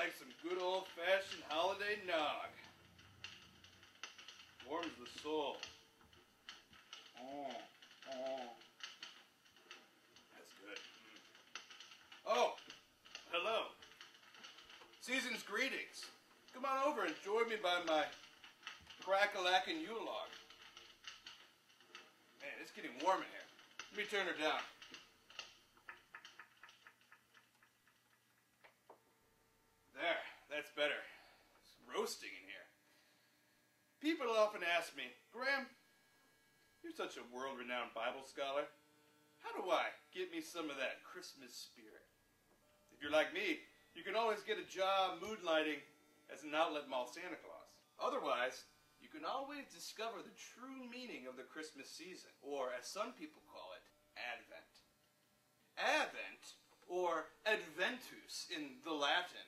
like some good old-fashioned holiday nog. Warms the soul. That's good. Oh, hello. Season's greetings. Come on over and join me by my crack-a-lackin' Yule log. Man, it's getting warm in here. Let me turn her down. There, that's better. It's roasting in here. People often ask me, Graham, you're such a world-renowned Bible scholar. How do I get me some of that Christmas spirit? If you're like me, you can always get a job moonlighting as an outlet mall Santa Claus. Otherwise, you can always discover the true meaning of the Christmas season, or as some people call it, Advent. Advent, or Adventus in the Latin,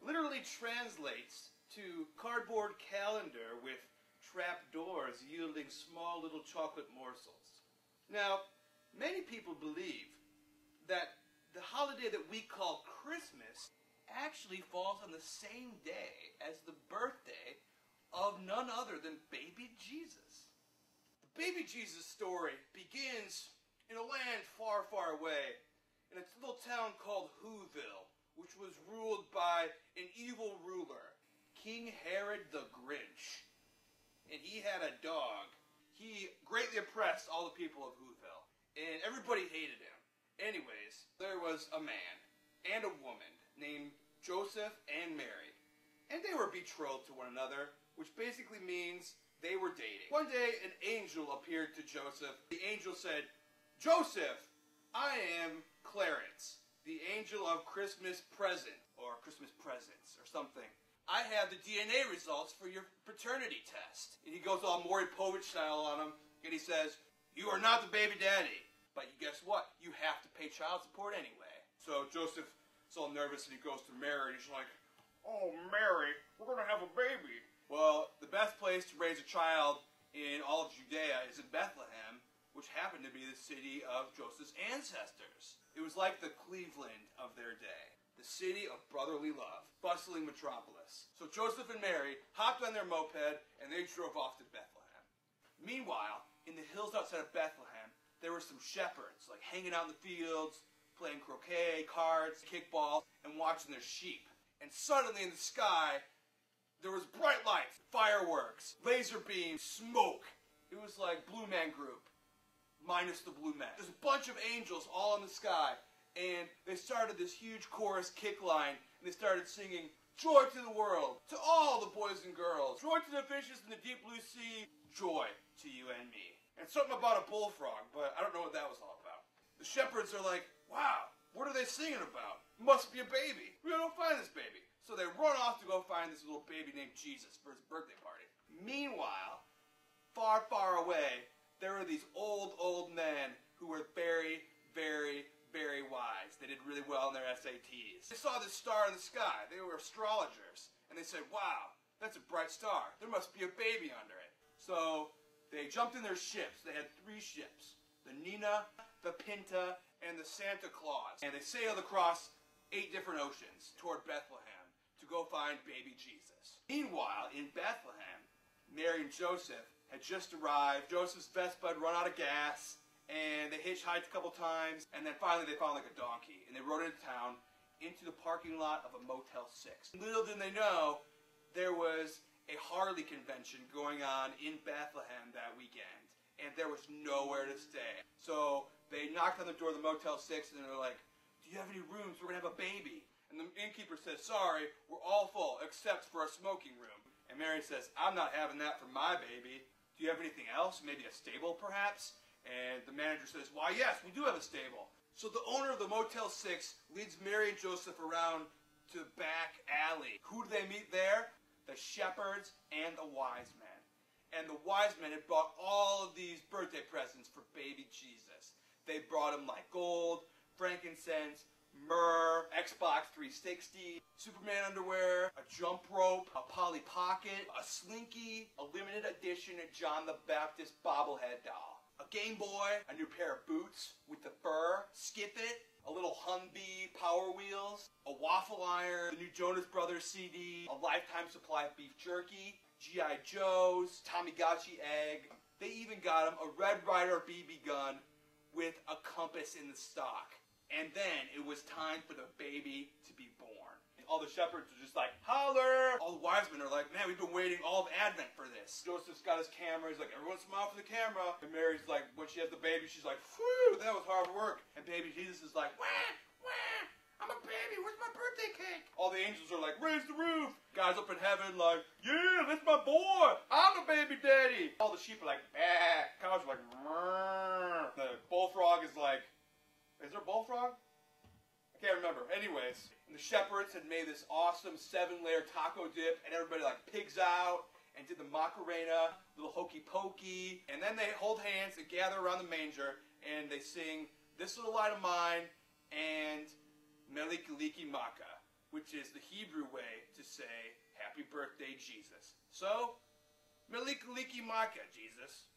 literally translates to cardboard calendar with trap doors yielding small little chocolate morsels. Now, many people believe that the holiday that we call Christmas actually falls on the same day as the birthday of none other than baby Jesus. The baby Jesus story begins in a land far, far away, in a little town called Whoville, which was ruled by an evil ruler, King Herod the Grinch. And he had a dog. He greatly oppressed all the people of Whoville, and everybody hated him. Anyways, there was a man and a woman named Joseph and Mary, and they were betrothed to one another, which basically means they were dating. One day, an angel appeared to Joseph. The angel said, Joseph, I am Clarence, the angel of Christmas present, or Christmas presents, or something. I have the DNA results for your paternity test. And he goes all Maury Povich style on him, and he says, you are not the baby daddy, but guess what? You have to pay child support anyway. So Joseph's all nervous, and he goes to Mary, and he's like, oh, Mary, we're going to have a baby. Well, the best place to raise a child in all of Judea is in Bethlehem, which happened to be the city of Joseph's ancestors. It was like the Cleveland of their day, the city of brotherly love, bustling metropolis. So Joseph and Mary hopped on their moped, and they drove off to Bethlehem. Meanwhile, in the hills outside of Bethlehem, there were some shepherds, like hanging out in the fields, playing croquet, cards, kickball, and watching their sheep. And suddenly in the sky, there was bright lights, fireworks, laser beams, smoke. It was like Blue Man Group, minus the Blue Men. There's a bunch of angels all in the sky, and they started this huge chorus kick line, and they started singing, joy to the world, to all the boys and girls, joy to the fishes in the deep blue sea, joy to you and me. And something about a bullfrog, but I don't know what that was all about. The shepherds are like, wow, what are they singing about? Must be a baby. We don't find this baby. So they run off to go find this little baby named Jesus for his birthday party. Meanwhile, far, far away, there were these old men who were very, very, very wise. They did really well in their SATs. They saw this star in the sky. They were astrologers. And they said, wow, that's a bright star. There must be a baby under it. So they jumped in their ships. They had 3 ships. The Nina, the Pinta, and the Santa Claus. And they sailed across 8 different oceans toward Bethlehem to go find baby Jesus. Meanwhile, in Bethlehem, Mary and Joseph had just arrived. Joseph's Vespa had run out of gas, and they hitchhiked a couple times, and then finally they found like a donkey, and they rode into town, into the parking lot of a Motel 6. Little did they know, there was a Harley convention going on in Bethlehem that weekend, and there was nowhere to stay. So they knocked on the door of the Motel 6, and they're like, do you have any rooms? We're going to have a baby. And the innkeeper says, sorry, we're all full, except for a smoking room. And Mary says, I'm not having that for my baby. Do you have anything else? Maybe a stable, perhaps? And the manager says, why, yes, we do have a stable. So the owner of the Motel 6 leads Mary and Joseph around to the back alley. Who do they meet there? The shepherds and the wise men. And the wise men had brought all of these birthday presents for baby Jesus. They brought him like gold, frankincense, myrrh, Xbox 360, Superman underwear, a jump rope, a Polly Pocket, a Slinky, a limited edition John the Baptist bobblehead doll. a Game Boy, a new pair of boots with the fur, Skip It, a little Humvee Power Wheels, a waffle iron, the new Jonas Brothers CD, a lifetime supply of beef jerky, G.I. Joes, Tamagotchi egg. They even got him a Red Ryder BB gun with a compass in the stock. And then it was time for the baby to be born. All the shepherds are just like, holler! All the wise men are like, man, we've been waiting all of Advent for this. Joseph's got his camera, he's like, everyone smile for the camera. And Mary's like, when she has the baby, she's like, whew, that was hard work. And baby Jesus is like, wah, wah, I'm a baby, where's my birthday cake? All the angels are like, raise the roof. Guys up in heaven like, yeah, that's my boy, I'm the baby daddy. All the sheep are like, bah. Cows are like, mrrr. The bullfrog is like, is there a bullfrog? I can't remember. Anyways, the shepherds had made this awesome 7-layer taco dip, and everybody like pigs out and did the Macarena, little hokey pokey, and then they hold hands and gather around the manger and they sing "This Little Light of Mine" and "Melikaliki Maka," which is the Hebrew way to say "Happy Birthday, Jesus." So, Melikaliki Maka, Jesus.